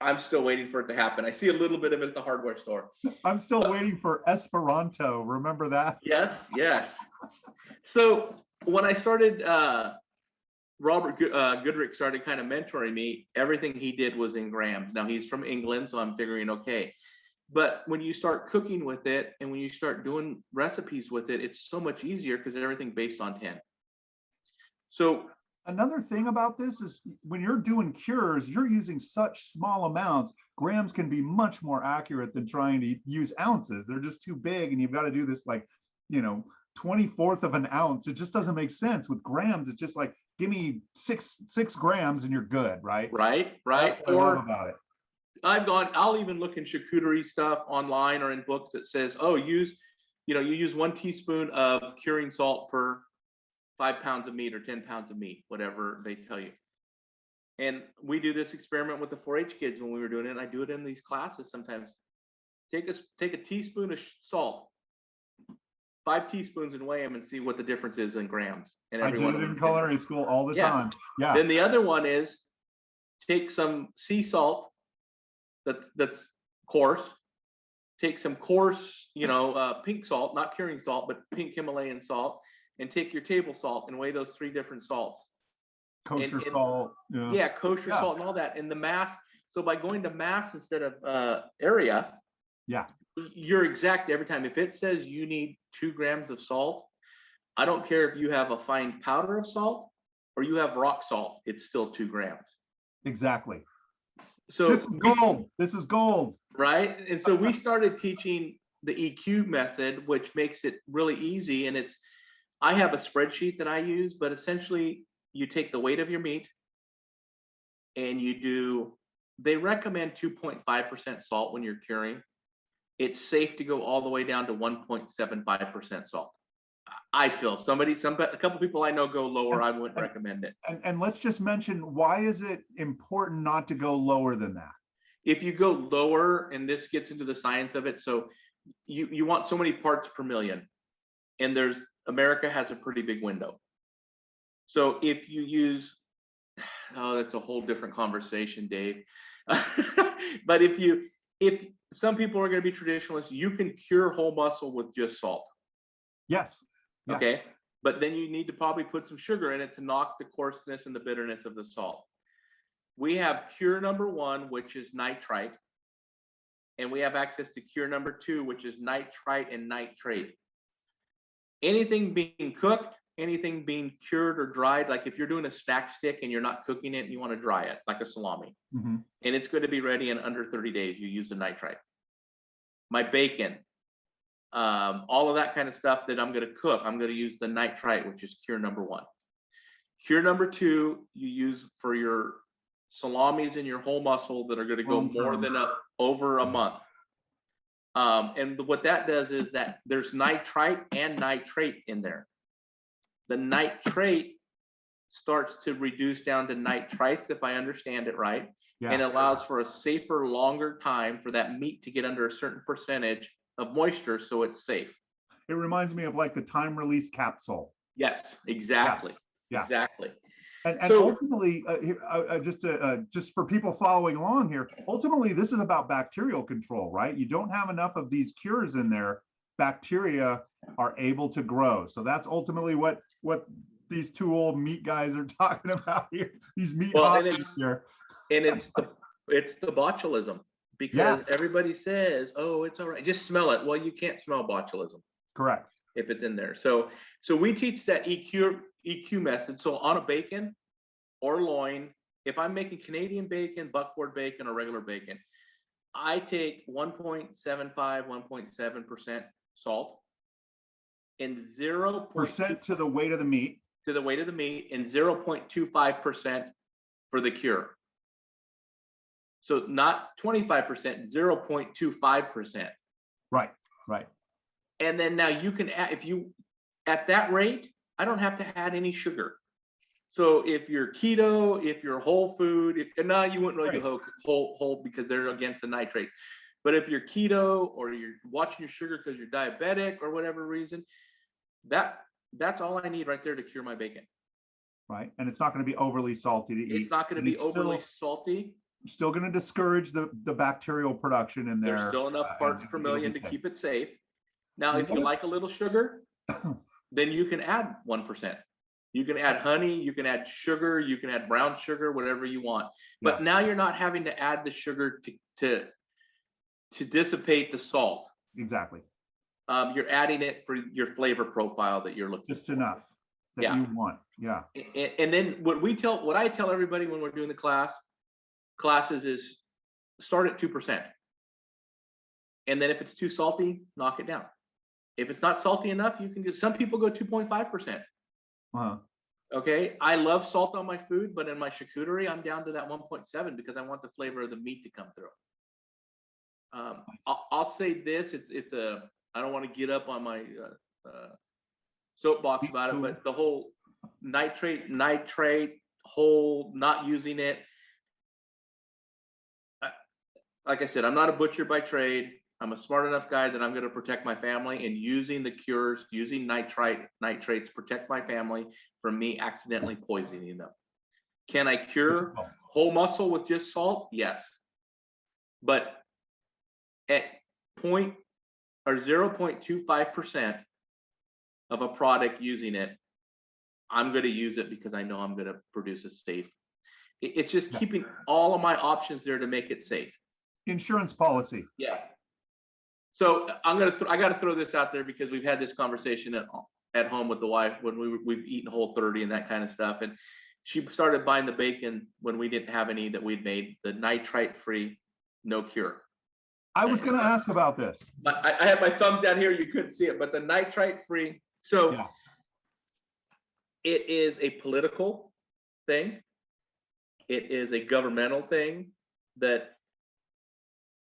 I'm still waiting for it to happen. I see a little bit of it at the hardware store. I'm still waiting for Esperanto. Remember that? Yes. So when I started, Robert Goodrick started kind of mentoring me. Everything he did was in grams. Now he's from England, so I'm figuring, okay. But when you start cooking with it and when you start doing recipes with it, it's so much easier because everything's based on 10. So another thing about this is when you're doing cures, you're using such small amounts. Grams can be much more accurate than trying to use ounces. They're just too big, and you've got to do this like, 24th of an ounce. It just doesn't make sense. With grams, it's just like, give me six grams and you're good, right? Right. That's what I love about it. I'll even look in charcuterie stuff online or in books that says, oh, you use 1 teaspoon of curing salt per 5 pounds of meat or 10 pounds of meat, whatever they tell you. And we do this experiment with the 4-H kids when we were doing it. And I do it in these classes sometimes. Take a teaspoon of salt, 5 teaspoons, and weigh them and see what the difference is in grams. And I do it in culinary school all the time. Yeah. Then the other one is take some sea salt that's coarse. Take some coarse, pink salt, not curing salt, but pink Himalayan salt, and take your table salt and weigh those 3 different salts. Kosher salt. Yeah, kosher salt and all that. And the mass. So by going to mass instead of area, you're exact every time. If it says you need 2 grams of salt, I don't care if you have a fine powder of salt or you have rock salt, it's still 2 grams. Exactly. So this is gold. This is gold. Right. And so we started teaching the EQ method, which makes it really easy. And I have a spreadsheet that I use, but essentially you take the weight of your meat and they recommend 2.5% salt when you're curing. It's safe to go all the way down to 1.75% salt. I feel a couple people I know go lower. I wouldn't recommend it. And let's just mention, why is it important not to go lower than that? If you go lower, and this gets into the science of it, so you want so many parts per million, and there's America has a pretty big window. So if you use, oh, that's a whole different conversation, Dave. But if some people are going to be traditionalists, you can cure whole muscle with just salt. Yes. Yeah. Okay. But then you need to probably put some sugar in it to knock the coarseness and the bitterness of the salt. We have cure number 1, which is nitrite. And we have access to cure number 2, which is nitrite and nitrate. Anything being cooked, anything being cured or dried, like if you're doing a snack stick and you're not cooking it and you want to dry it, like a salami, and it's going to be ready in under 30 days, you use the nitrite. My bacon, all of that kind of stuff that I'm going to cook, I'm going to use the nitrite, which is cure number 1. Cure number 2, you use for your salamis and your whole muscle that are going to go more than over a month. And what that does is that there's nitrite and nitrate in there. The nitrate starts to reduce down to nitrites, if I understand it right, and allows for a safer, longer time for that meat to get under a certain percentage of moisture, so it's safe. It reminds me of like the time release capsule. Yes, exactly. Yeah. Exactly. And So, ultimately, just for people following along here, ultimately, this is about bacterial control, right? You don't have enough of these cures in there. Bacteria are able to grow. So that's ultimately what these two old meat guys are talking about here. These meat hobbies here. And it's the botulism, because everybody says, oh, it's all right, just smell it. Well, you can't smell botulism. Correct. If it's in there. So we teach that EQ method. So on a bacon or loin, if I'm making Canadian bacon, buckboard bacon, or regular bacon, I take 1.75, 1.7% salt and 0% to the weight of the meat. To the weight of the meat, and 0.25% for the cure. So not 25%, 0.25%. Right. And then now you can add, if you, at that rate, I don't have to add any sugar. So if you're keto, if you're whole food, no, you wouldn't really do whole because they're against the nitrate. But if you're keto or you're watching your sugar because you're diabetic or whatever reason, that's all I need right there to cure my bacon. Right. And it's not going to be overly salty to eat. It's not going to be overly salty. Still going to discourage the bacterial production in there. There's still enough parts per million to keep it safe. Now, if you like a little sugar, then you can add 1%. You can add honey, you can add sugar, you can add brown sugar, whatever you want. But now you're not having to add the sugar to dissipate the salt. Exactly. You're adding it for your flavor profile that you're looking for. Just enough that you want. Yeah. And then what I tell everybody when we're doing the classes is start at 2%. And then if it's too salty, knock it down. If it's not salty enough, you can some people go 2.5%. Okay. I love salt on my food, but in my charcuterie, I'm down to that 1.7 because I want the flavor of the meat to come through. I'll say this, I don't want to get up on my soapbox about it, but the whole nitrate, whole, not using it. Like I said, I'm not a butcher by trade. I'm a smart enough guy that I'm going to protect my family, and using the cures, using nitrates, protect my family from me accidentally poisoning them. Can I cure whole muscle with just salt? Yes. But at 0.25% of a product using it, I'm going to use it because I know I'm going to produce it safe. It's just keeping all of my options there to make it safe. Insurance policy. Yeah. So I got to throw this out there because we've had this conversation at home with the wife when we've eaten Whole30 and that kind of stuff. And she started buying the bacon when we didn't have any that we'd made, the nitrite-free, no cure. I was going to ask about this. I had my thumbs down here. You couldn't see it, but the nitrite-free. So it is a political thing. It is a governmental thing that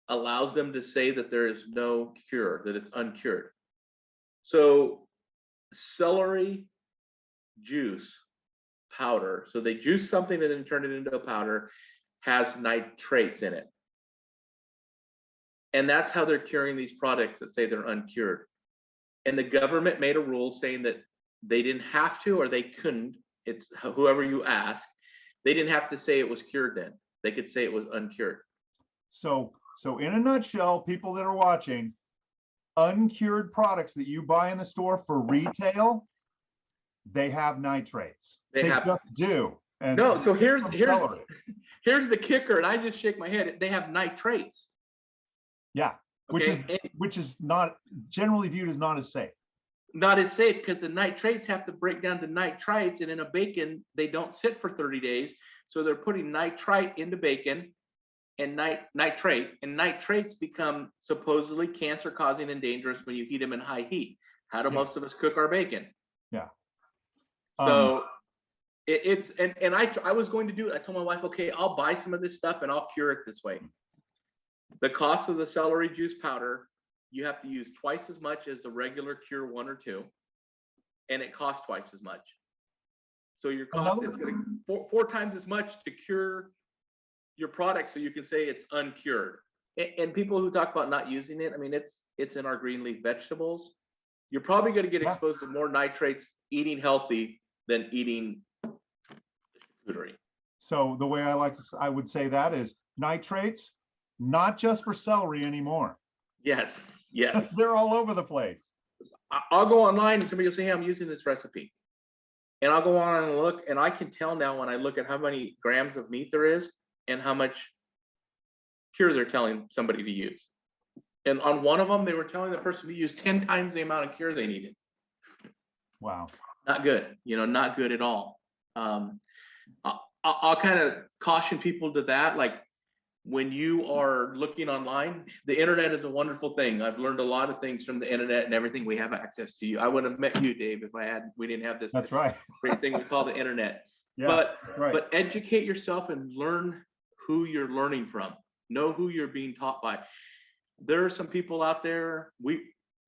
allows them to say that there is no cure, that it's uncured. So celery juice powder, so they juice something and then turn it into a powder, has nitrates in it. And that's how they're curing these products that say they're uncured. And the government made a rule saying that they didn't have to or they couldn't. It's whoever you ask. They didn't have to say it was cured then. They could say it was uncured. So in a nutshell, people that are watching, uncured products that you buy in the store for retail, they have nitrates. They just do. And no, so here's the kicker, and I just shake my head. They have nitrates. Yeah, which is not generally viewed as not as safe. Not as safe because the nitrates have to break down to nitrites, and in a bacon they don't sit for 30 days. So they're putting nitrite into bacon and nitrate, and nitrates become supposedly cancer-causing and dangerous when you heat them in high heat. How do most of us cook our bacon? Yeah. So I was going to do it. I told my wife, okay, I'll buy some of this stuff and I'll cure it this way. The cost of the celery juice powder, you have to use twice as much as the regular cure 1 or 2, and it costs twice as much. So your cost is going to four times as much to cure your product, so you can say it's uncured. And people who talk about not using it, I mean, it's in our green leaf vegetables. You're probably going to get exposed to more nitrates eating healthy than eating charcuterie. So the way I would say that is nitrates, not just for celery anymore. Yes. They're all over the place. I'll go online and somebody will say, hey, I'm using this recipe. And I'll go on and look, and I can tell now when I look at how many grams of meat there is and how much cure they're telling somebody to use. And on one of them, they were telling the person to use 10 times the amount of cure they needed. Wow. Not good, not good at all. I'll kind of caution people to that. Like, when you are looking online, the internet is a wonderful thing. I've learned a lot of things from the internet and everything we have access to. I would have met you, Dave, if we didn't have this. That's right. Great thing we call the internet. Yeah, but educate yourself and learn who you're learning from. Know who you're being taught by. There are some people out there.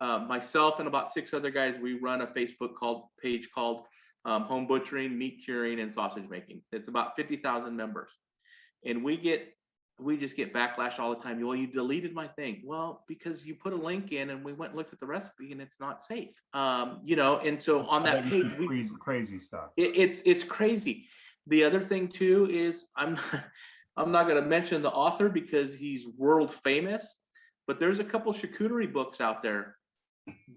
Myself and about 6 other guys, we run a Facebook page called Home Butchering, Meat Curing, and Sausage Making. It's about 50,000 members, and we just get backlash all the time. Well, you deleted my thing. Well, because you put a link in and we went and looked at the recipe and it's not safe. And so on that page, crazy stuff. It's crazy. The other thing too is I'm not going to mention the author because he's world famous, but there's a couple charcuterie books out there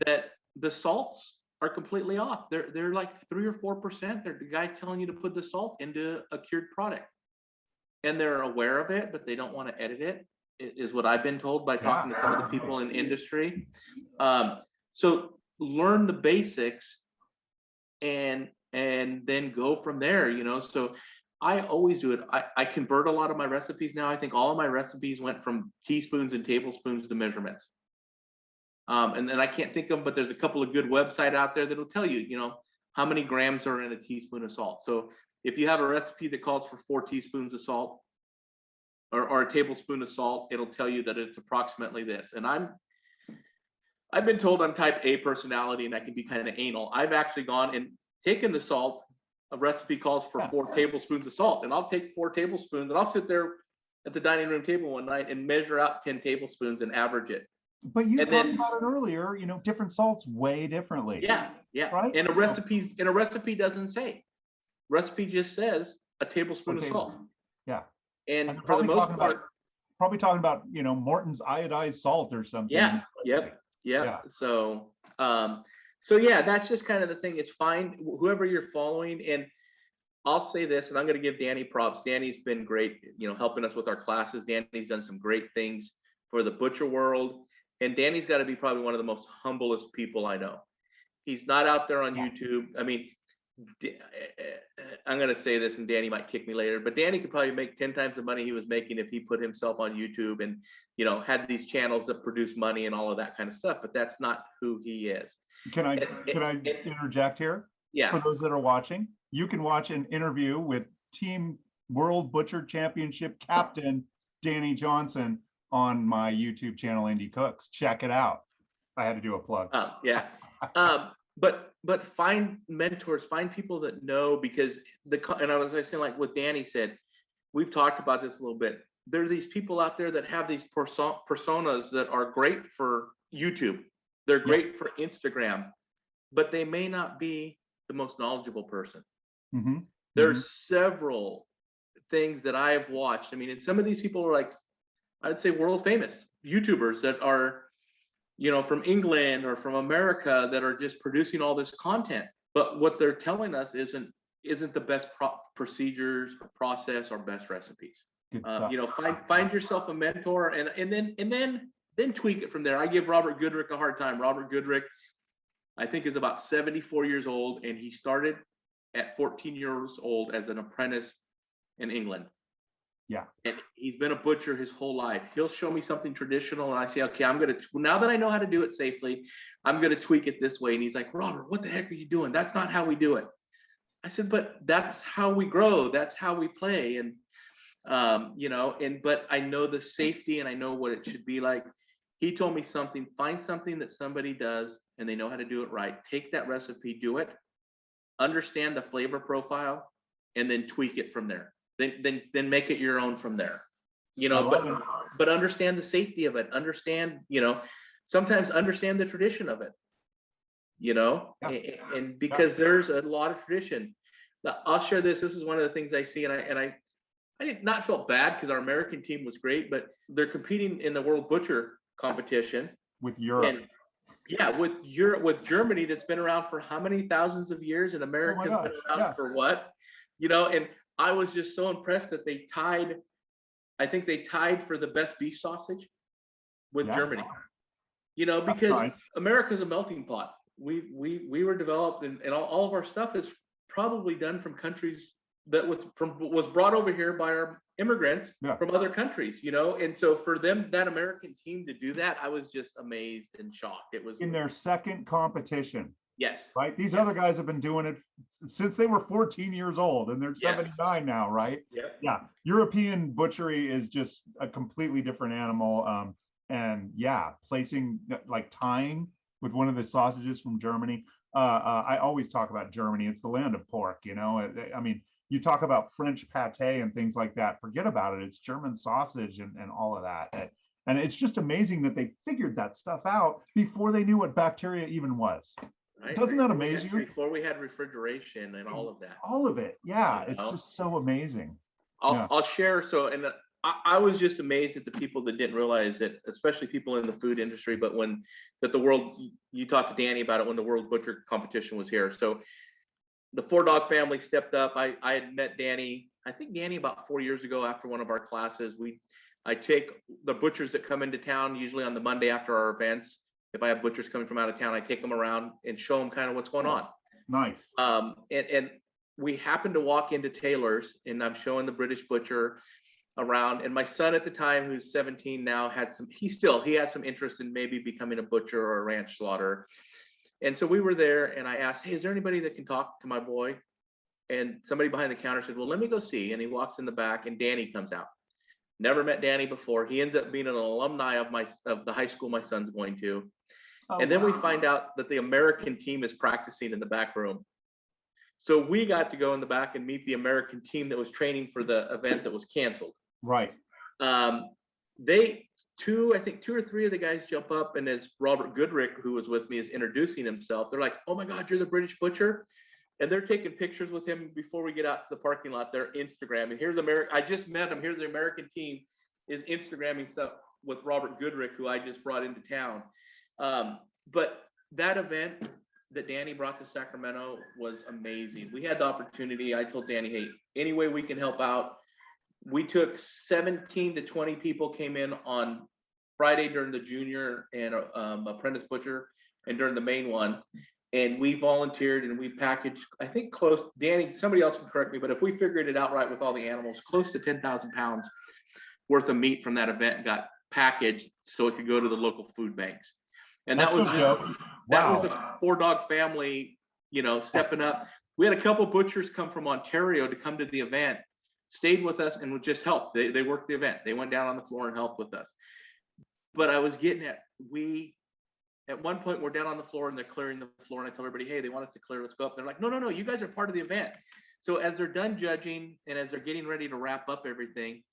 that the salts are completely off. They're like 3 or 4%. They're the guy telling you to put the salt into a cured product. And they're aware of it, but they don't want to edit it, is what I've been told by talking to some of the people in industry. So learn the basics and then go from there, So I always do it. I convert a lot of my recipes now. I think all of my recipes went from teaspoons and tablespoons to measurements. And then I can't think of them, but there's a couple of good websites out there that'll tell you, how many grams are in a teaspoon of salt. So if you have a recipe that calls for 4 teaspoons of salt or a tablespoon of salt, it'll tell you that it's approximately this. And I've been told I'm type A personality and I can be kind of anal. I've actually gone and taken the salt. A recipe calls for 4 tablespoons of salt, and I'll take 4 tablespoons and I'll sit there at the dining room table one night and measure out 10 tablespoons and average it. But you talked about it earlier, different salts weigh differently. Yeah. Right? And a recipe doesn't say. Recipe just says a tablespoon of salt. Yeah. And for the most part, probably talking about, Morton's iodized salt or something. Yeah. Yeah. So yeah, that's just kind of the thing. Is find whoever you're following. And I'll say this, and I'm going to give Danny props. Danny's been great, helping us with our classes. Danny's done some great things for the butcher world. And Danny's got to be probably one of the most humblest people I know. He's not out there on YouTube. I mean, I'm going to say this and Danny might kick me later, but Danny could probably make 10 times the money he was making if he put himself on YouTube and, had these channels that produce money and all of that kind of stuff, but that's not who he is. Can I interject here? Yeah. For those that are watching, you can watch an interview with Team World Butcher Championship Captain Danny Johnson on my YouTube channel, Indie Cooks. Check it out. I had to do a plug. Yeah. But find mentors, find people that know, because and I was saying, like what Danny said, we've talked about this a little bit. There are these people out there that have these personas that are great for YouTube. They're great for Instagram, but they may not be the most knowledgeable person. Mm-hmm. There's several things that I have watched. I mean, and some of these people are like, I'd say world famous YouTubers that are, you know, from England or from America that are just producing all this content. But what they're telling us isn't the best procedures or process or best recipes. You know, find yourself a mentor and then tweak it from there. I give Robert Goodrick a hard time. Robert Goodrick, I think, is about 74 years old, and he started at 14 years old as an apprentice in England. Yeah. And he's been a butcher his whole life. He'll show me something traditional, and I say, okay, now that I know how to do it safely, I'm gonna tweak it this way. And he's like, Robert, what the heck are you doing? That's not how we do it. I said, but that's how we grow. That's how we play. And you know, but I know the safety and I know what it should be like. He told me find something that somebody does and they know how to do it right. Take that recipe, do it, understand the flavor profile, and then tweak it from there. Then make it your own from there. You know, but understand the safety of it. Understand, you know, sometimes understand the tradition of it. You know, and because there's a lot of tradition. I'll share this. This is one of the things I see, and I did not feel bad because our American team was great, but they're competing in the World Butcher competition with Europe. And, yeah, with Europe, with Germany, that's been around for how many thousands of years, and America's been around for what? You know, and I was just so impressed that they tied. I think they tied for the best beef sausage with Germany. You know, because America's a melting pot. We were developed, and all of our stuff is probably done from countries that was brought over here by our immigrants from other countries, you know. And so for them, that American team to do that, I was just amazed and shocked. It was in their second competition. Yes. Right. These other guys have been doing it since they were 14 years old, and they're 79 now, right? Yep. Yeah. European butchery is just a completely different animal. And placing, like, tying with one of the sausages from Germany. I always talk about Germany. It's the land of pork, you know. I mean, you talk about French pate and things like that. Forget about it. It's German sausage and all of that. And it's just amazing that they figured that stuff out before they knew what bacteria even was. Right. Doesn't that amaze you? Before we had refrigeration and all of that. All of it. Yeah. You know? It's just so amazing. I'll share. So, and I was just amazed at the people that didn't realize it, especially people in the food industry, but you talked to Danny about it when the World Butcher competition was here. So the Four Dog family stepped up. I had met Danny, I think Danny about 4 years ago after one of our classes. I take the butchers that come into town, usually on the Monday after our events. If I have butchers coming from out of town, I take them around and show them kind of what's going on. Nice. And we happened to walk into Taylor's, and I'm showing the British butcher around. And my son at the time, who's 17 now, he has some interest in maybe becoming a butcher or a ranch slaughterer. And so we were there, and I asked, hey, is there anybody that can talk to my boy? And somebody behind the counter said, well, let me go see. And he walks in the back, and Danny comes out. Never met Danny before. He ends up being an alumni of the high school my son's going to. Oh, and then we find out that the American team is practicing in the back room. So we got to go in the back and meet the American team that was training for the event that was canceled. Right. I think two or three of the guys jump up, and it's Robert Goodrick, who was with me, is introducing himself. They're like, oh my God, you're the British butcher. And they're taking pictures with him before we get out to the parking lot. They're Instagramming. Here's I just met him. Here's the American team is Instagramming stuff with Robert Goodrick, who I just brought into town. But that event that Danny brought to Sacramento was amazing. We had the opportunity. I told Danny, hey, any way we can help out. We took 17 to 20 people came in on Friday during the junior and apprentice butcher, and during the main one. And we volunteered and we packaged, I think Danny, somebody else can correct me, but if we figured it out right with all the animals, close to 10,000 pounds worth of meat from that event got packaged so it could go to the local food banks. And that was a Four Dog family, you know, stepping up. We had a couple butchers come from Ontario to come to the event, stayed with us, and would just help. They worked the event. They went down on the floor and helped with us. But I was getting at one point, we're down on the floor and they're clearing the floor, and I tell everybody, hey, they want us to clear, let's go up. They're like, no, you guys are part of the event. So as they're done judging and as they're getting ready to wrap up everything,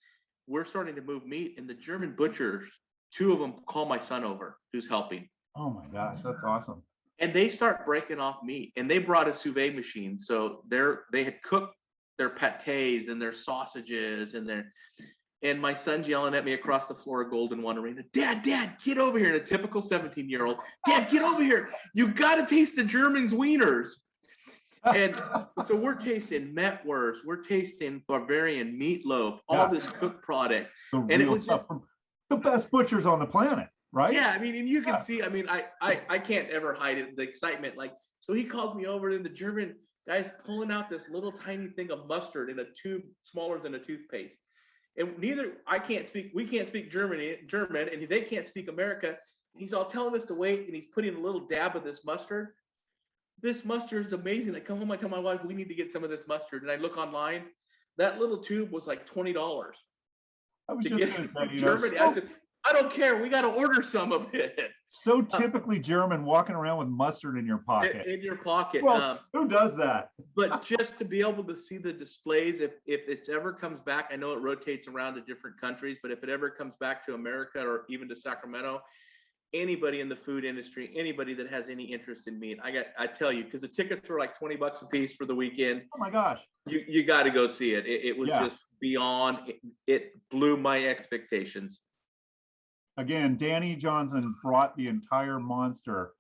we're starting to move meat, and the German butchers, two of them call my son over, who's helping. Oh my gosh, that's awesome. And they start breaking off meat, and they brought a sous vide machine. So they had cooked their pâtés and their sausages and my son's yelling at me across the floor of Golden One Arena, Dad, get over here. And a typical 17-year-old, Dad, get over here. You got to taste the Germans' wieners. And so we're tasting Metwurst, we're tasting Bavarian meatloaf, all this cooked product. The And it real was stuff just from the best butchers on the planet, right? yeah, I mean, and you can see, I mean, I can't ever hide it, the excitement. Like, so he calls me over, and the German guy's pulling out this little tiny thing of mustard in a tube smaller than a toothpaste. And we can't speak German, and they can't speak America. He's all telling us to wait, and he's putting a little dab of this mustard. This mustard is amazing. I come home, I tell my wife, we need to get some of this mustard. And I look online, that little tube was like $20 I was to just get going it to from say, Germany. I said, I don't care. We got to order some of it. so typically German, walking around with mustard in your pocket. In your pocket. Well, who does that? But just to be able to see the displays, if it ever comes back, I know it rotates around to different countries, but if it ever comes back to America or even to Sacramento, anybody in the food industry, anybody that has any interest in meat, I tell you, because the tickets were like $20 a piece for the weekend. Oh my gosh. You got to go see it. It was just beyond, it blew my expectations. Again, Danny Johnson brought the entire monster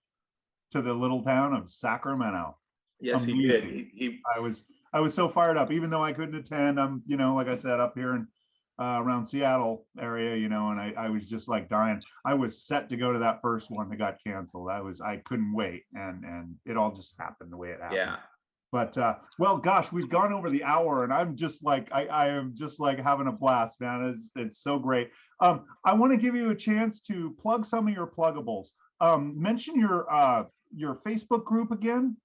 to the little town of Sacramento. Yes, Amazing. he did. I was so fired up, even though I couldn't attend. I'm, like I said, up here in around Seattle area, and I was just like dying. I was set to go to that first one that got canceled. I couldn't wait, and it all just happened the way it happened. Yeah. But well, gosh, we've gone over the hour, and I'm just like I am just like having a blast, man. It's so great. I want to give you a chance to plug some of your pluggables. Mention your Facebook group again.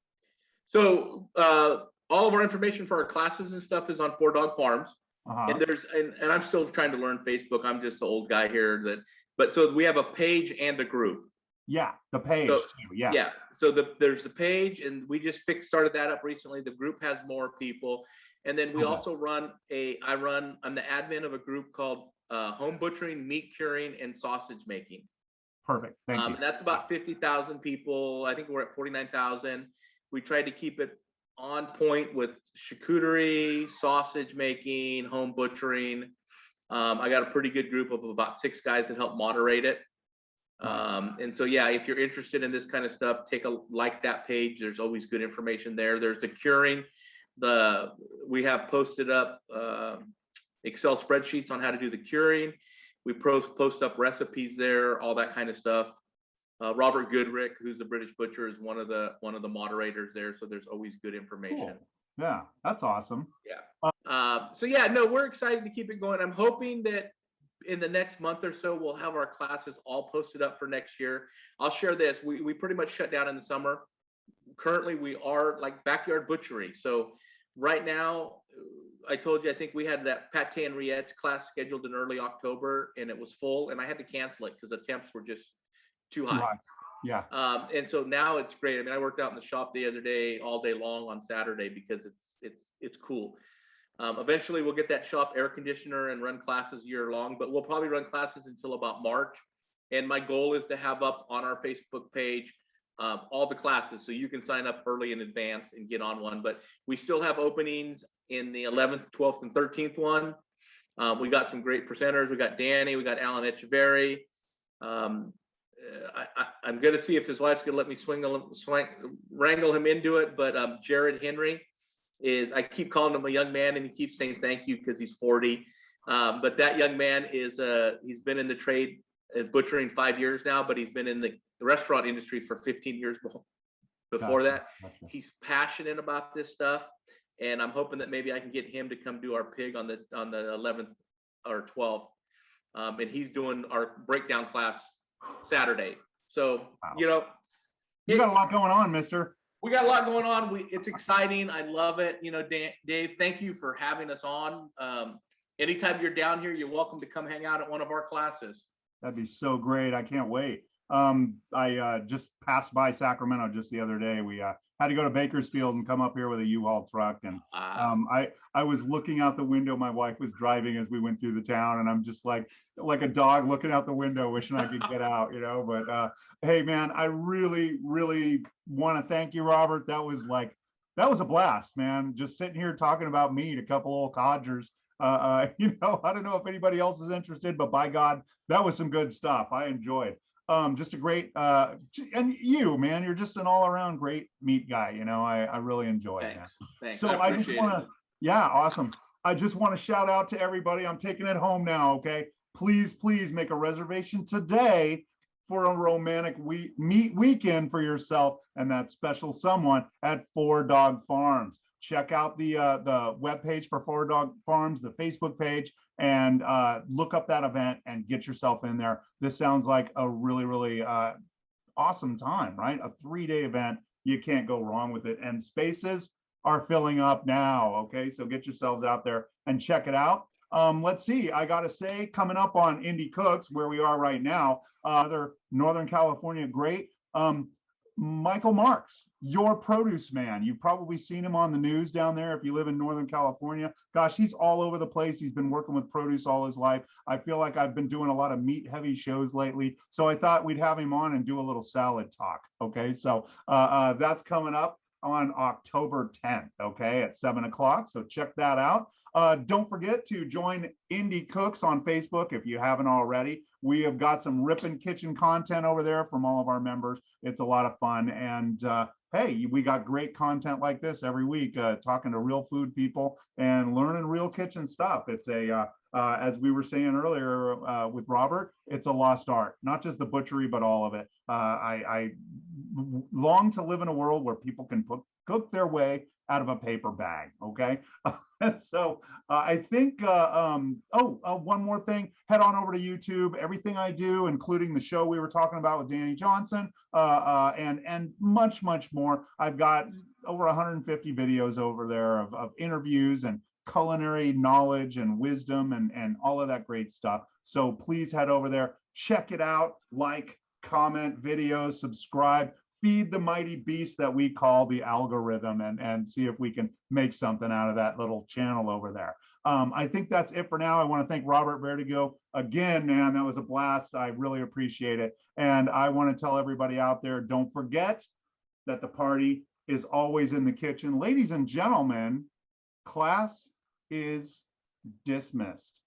So all of our information for our classes and stuff is on Four Dog Farms. And and I'm still trying to learn Facebook. I'm just the old guy here but so we have a page and a group. Yeah, the page too. Yeah. Yeah. So there's the page, and we just started that up recently. The group has more people. And then we also I'm the admin of a group called Home Butchering, Meat Curing, and Sausage Making. Perfect. Thank you. And that's about 50,000 people. I think we're at 49,000. We tried to keep it on point with charcuterie, sausage making, home butchering. I got a pretty good group of about 6 guys that help moderate it. And so, yeah, if you're interested in this kind of stuff, like that page. There's always good information there. There's the curing. We have posted up Excel spreadsheets on how to do the curing. We post up recipes there, all that kind of stuff. Robert Goodrick, who's the British butcher, is one of the moderators there. So there's always good information. Cool. Yeah, that's awesome. Yeah. So yeah, no, we're excited to keep it going. I'm hoping that in the next month or so, we'll have our classes all posted up for next year. I'll share this. We pretty much shut down in the summer. Currently, we are like backyard butchery. So right now, I told you, I think we had that pate and rillettes class scheduled in early October, and it was full, and I had to cancel it because the temps were just too high. Yeah. And so now it's great. I mean, I worked out in the shop the other day, all day long on Saturday, because it's cool. Eventually we'll get that shop air conditioner and run classes year long, but we'll probably run classes until about March. And my goal is to have up on our Facebook page all the classes, so you can sign up early in advance and get on one. But we still have openings in the 11th, 12th, and 13th one. We got some great presenters. We got Danny, we got Alan Echeverry. I'm going to see if his wife's going to let me wrangle him into it. But Jared Henry I keep calling him a young man, and he keeps saying thank you because he's 40. But that young man he's been in the trade butchering 5 years now, but he's been in the restaurant industry for 15 years before that. He's passionate about this stuff, and I'm hoping that maybe I can get him to come do our pig on the 11th or 12th. And he's doing our breakdown class Saturday. So, you got a lot going on, mister. We got a lot going on. It's exciting. I love it. Dave, thank you for having us on. Anytime you're down here, you're welcome to come hang out at one of our classes. That'd be so great. I can't wait. I just passed by Sacramento just the other day. We had to go to Bakersfield and come up here with a U-Haul truck. And I was looking out the window. My wife was driving as we went through the town, and I'm just like a dog looking out the window, wishing I could get out, you know. But hey, man, I really, really want to thank you, Robert. That was a blast, man. Just sitting here talking about meat, a couple old codgers. You know, I don't know if anybody else is interested, but by God, that was some good stuff. I enjoyed. Just a great, and you, man, you're just an all-around great meat guy. You know, I really enjoy it, man. Thanks. So I just want to, yeah, awesome. I just want to shout out to everybody. I'm taking it home now. Okay, please make a reservation today for a romantic meat weekend for yourself and that special someone at Four Dog Farms. Check out the webpage for Four Dog Farms, the Facebook page, and look up that event and get yourself in there. This sounds like a really, really awesome time, right? A 3-day event. You can't go wrong with it. And spaces are filling up now. Okay, so get yourselves out there and check it out. Let's see, I gotta say, coming up on Indie Cooks, where we are right now, other Northern California great, Michael Marks, your produce man. You've probably seen him on the news down there if you live in Northern California. Gosh, he's all over the place. He's been working with produce all his life. I feel like I've been doing a lot of meat heavy shows lately, so I thought we'd have him on and do a little salad talk. Okay, so that's coming up on October 10th, okay, at 7 o'clock. So check that out. Don't forget to join Indie Cooks on Facebook if you haven't already. We have got some ripping kitchen content over there from all of our members. It's a lot of fun. And hey, we got great content like this every week, talking to real food people and learning real kitchen stuff. It's as we were saying earlier with Robert, it's a lost art, not just the butchery, but all of it. I long to live in a world where people can cook their way out of a paper bag. Okay. So I think, one more thing, head on over to YouTube. Everything I do, including the show we were talking about with Danny Johnson, and much more. I've got over 150 videos over there of interviews and culinary knowledge and wisdom and all of that great stuff. So please head over there, check it out, like, comment videos, subscribe, feed the mighty beast that we call the algorithm, and see if we can make something out of that little channel over there. I think that's it for now. I want to thank Robert Verdugo again, man. That was a blast. I really appreciate it. And I want to tell everybody out there, don't forget that the party is always in the kitchen. Ladies and gentlemen, class is dismissed.